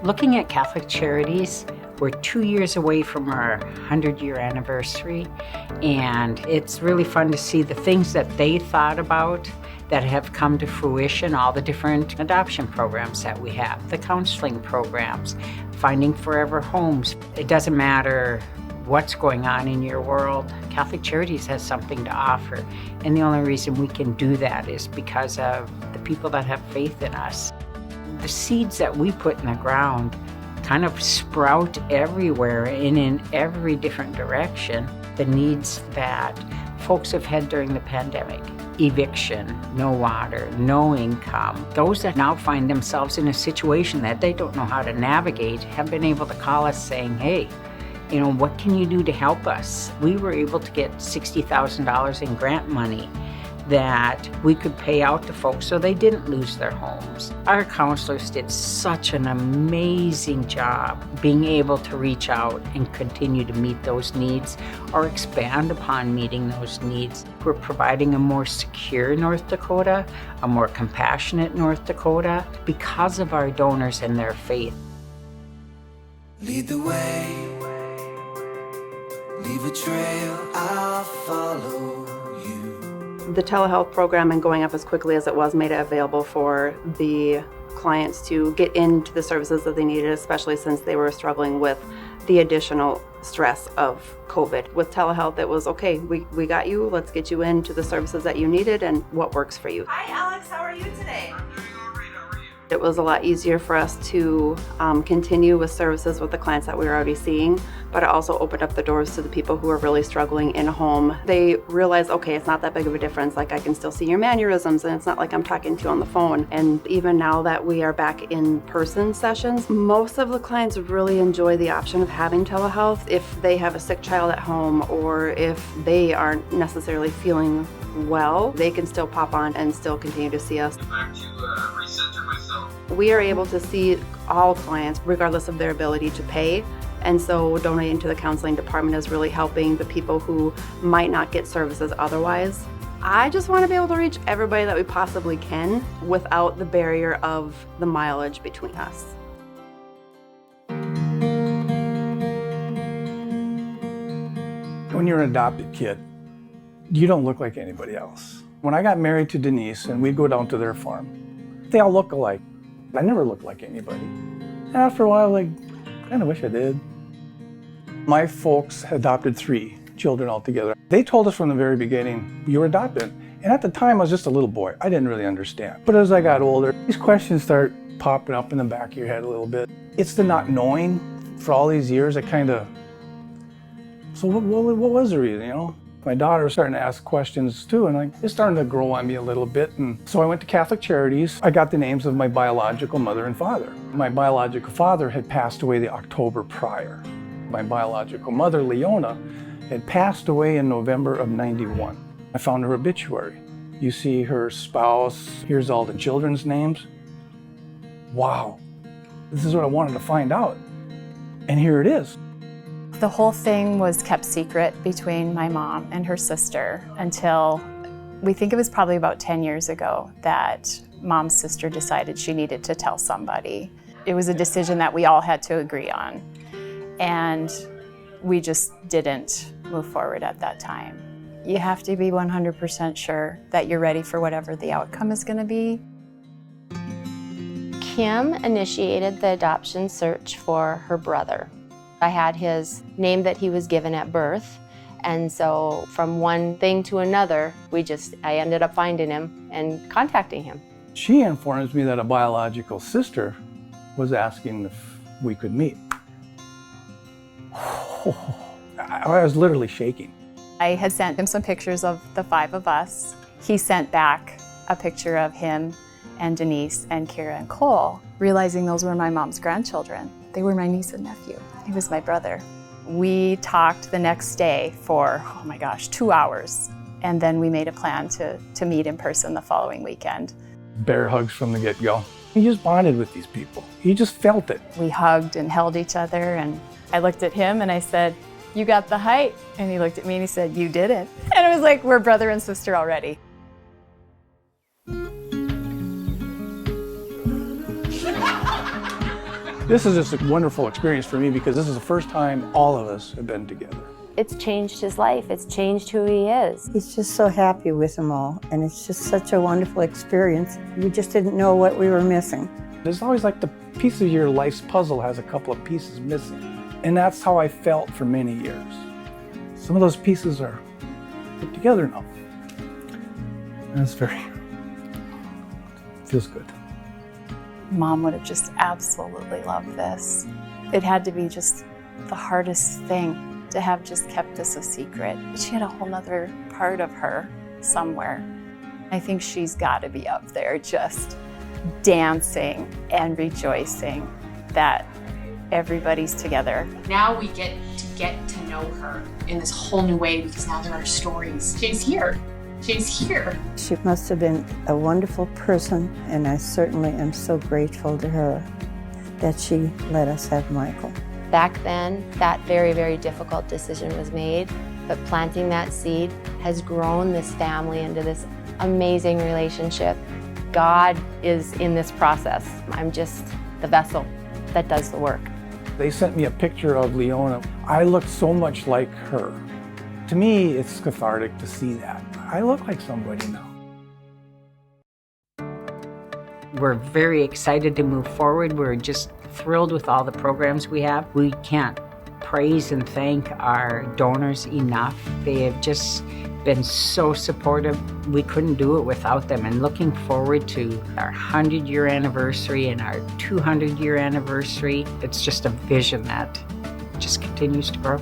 Looking at Catholic Charities, we're 2 years away from our 100-year anniversary, and it's really fun to see the things that they thought about that have come to fruition, all the different adoption programs that we have, the counseling programs, finding forever homes. It doesn't matter what's going on in your world, Catholic Charities has something to offer. And the only reason we can do that is because of the people that have faith in us. The seeds that we put in the ground kind of sprout everywhere and in every different direction. The needs that folks have had during the pandemic, eviction, no water, no income. Those that now find themselves in a situation that they don't know how to navigate have been able to call us saying, hey, what can you do to help us? We were able to get $60,000 in grant money that we could pay out to folks so they didn't lose their homes. Our counselors did such an amazing job being able to reach out and continue to meet those needs or expand upon meeting those needs. We're providing a more secure North Dakota, a more compassionate North Dakota because of our donors and their faith. Lead the way, leave a trail, I'll follow you. The telehealth program and going up as quickly as it was made it available for the clients to get into the services that they needed, especially since they were struggling with the additional stress of COVID. With telehealth, it was, okay, we got you, let's get you into the services that you needed and what works for you. Hi Alex, how are you today? It was a lot easier for us to continue with services with the clients that we were already seeing, but it also opened up the doors to the people who are really struggling in home. They realized, okay, it's not that big of a difference. Like, I can still see your mannerisms and it's not like I'm talking to you on the phone. And even now that we are back in person sessions, most of the clients really enjoy the option of having telehealth if they have a sick child at home or if they aren't necessarily feeling well, they can still pop on and still continue to see us. Back to recenter myself. We are able to see all clients regardless of their ability to pay, and so donating to the counseling department is really helping the people who might not get services otherwise. I just want to be able to reach everybody that we possibly can without the barrier of the mileage between us. When you're an adopted kid, you don't look like anybody else. When I got married to Denise and we'd go down to their farm, they all look alike. I never looked like anybody. And after a while, I kind of wish I did. My folks adopted 3 children altogether. They told us from the very beginning, you were adopted. And at the time, I was just a little boy. I didn't really understand. But as I got older, these questions start popping up in the back of your head a little bit. It's the not knowing for all these years. So what was the reason, My daughter was starting to ask questions too, and it's starting to grow on me a little bit. And so I went to Catholic Charities. I got the names of my biological mother and father. My biological father had passed away the October prior. My biological mother, Leona, had passed away in November of '91. I found her obituary. You see her spouse, here's all the children's names. Wow, this is what I wanted to find out. And here it is. The whole thing was kept secret between my mom and her sister until we think it was probably about 10 years ago that mom's sister decided she needed to tell somebody. It was a decision that we all had to agree on, and we just didn't move forward at that time. You have to be 100% sure that you're ready for whatever the outcome is going to be. Kim initiated the adoption search for her brother. I had his name that he was given at birth, and so from one thing to another, I ended up finding him and contacting him. She informs me that a biological sister was asking if we could meet. I was literally shaking. I had sent him some pictures of the 5 of us. He sent back a picture of him and Denise and Kira and Cole, realizing those were my mom's grandchildren. They were my niece and nephew. He was my brother. We talked the next day for, 2 hours. And then we made a plan to meet in person the following weekend. Bear hugs from the get-go. He just bonded with these people. He just felt it. We hugged and held each other, and I looked at him and I said, "You got the height." And he looked at me and he said, "You did it." And it was like, we're brother and sister already. This is just a wonderful experience for me because this is the first time all of us have been together. It's changed his life. It's changed who he is. He's just so happy with them all, and it's just such a wonderful experience. We just didn't know what we were missing. It's always like the piece of your life's puzzle has a couple of pieces missing. And that's how I felt for many years. Some of those pieces are put together now. And it's feels good. Mom would have just absolutely loved this. It had to be just the hardest thing to have just kept this a secret. She had a whole nother part of her somewhere. I think she's got to be up there just dancing and rejoicing that everybody's together. Now we get to know her in this whole new way because now there are stories. She's here. She's here. She must have been a wonderful person, and I certainly am so grateful to her that she let us have Michael. Back then, that very, very difficult decision was made, but planting that seed has grown this family into this amazing relationship. God is in this process. I'm just the vessel that does the work. They sent me a picture of Leona. I looked so much like her. To me, it's cathartic to see that. I look like somebody now. We're very excited to move forward. We're just thrilled with all the programs we have. We can't praise and thank our donors enough. They have just been so supportive. We couldn't do it without them, and looking forward to our 100-year anniversary and our 200-year anniversary. It's just a vision that just continues to grow.